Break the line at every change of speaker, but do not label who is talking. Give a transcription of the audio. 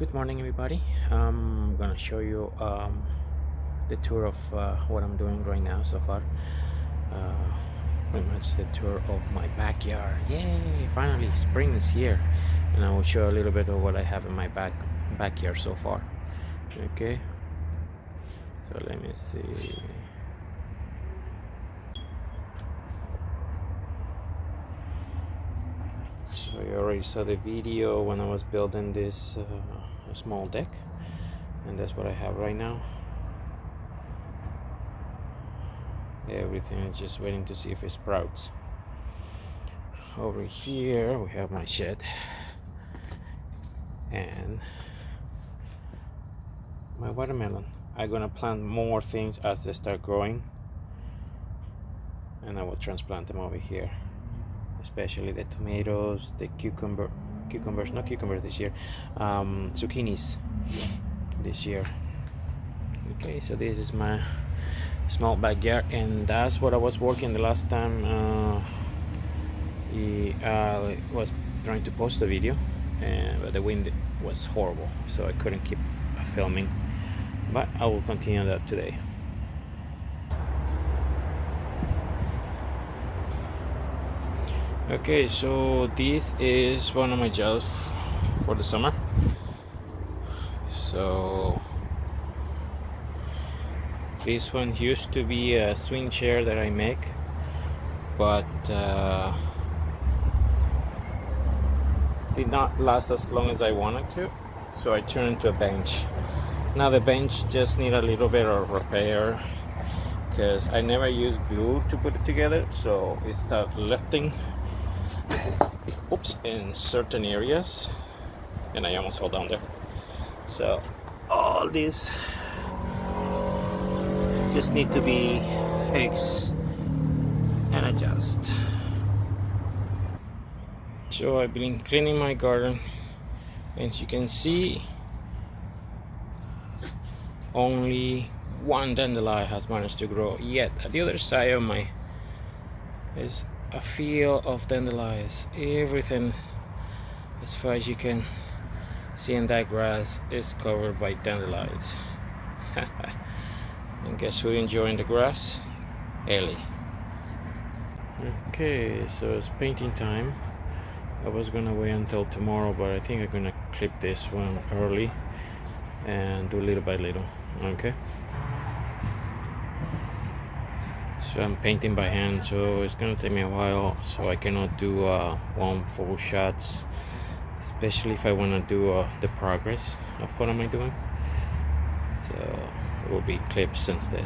Good morning, everybody. I'm gonna show you the tour of what I'm doing right now so far. Uh, Pretty much the tour of my backyard. Yay! Finally, spring is here, and I will show a little bit of what I have in my backyard so far. Okay. So let me see. So you already saw the video when I was building this small deck, and that's what I have right now. Everything is just waiting to see if it sprouts. Over here we have my shed and my watermelon. I'm gonna plant more things as they start growing, and I will transplant them over here, especially the tomatoes, the not cucumbers this year, zucchinis this year. Okay, so this is my small backyard, and that's what I was working the last time I was trying to post the video, but the wind was horrible, so I couldn't keep filming, but I will continue that today. Okay, so this is one of my jobs for the summer. So this one used to be a swing chair that I make, but did not last as long as I wanted to, so I turned into a bench. Now the bench just need a little bit of repair because I never used glue to put it together, so it started lifting in certain areas, and I almost fell down there. So all this just need to be fixed and adjust. So I've been cleaning my garden, and as you can see, only one dandelion has managed to grow yet. At the other side of my is a field of dandelions. Everything, as far as you can see in that grass, is covered by dandelions. And guess who enjoying the grass? Ellie. Okay, so it's painting time. I was gonna wait until tomorrow, but I think I'm gonna clip this one early and do little by little. Okay, so I'm painting by hand, so it's gonna take me a while, so I cannot do one full shots, especially if I want to do the progress of what am I doing. So it will be clips instead.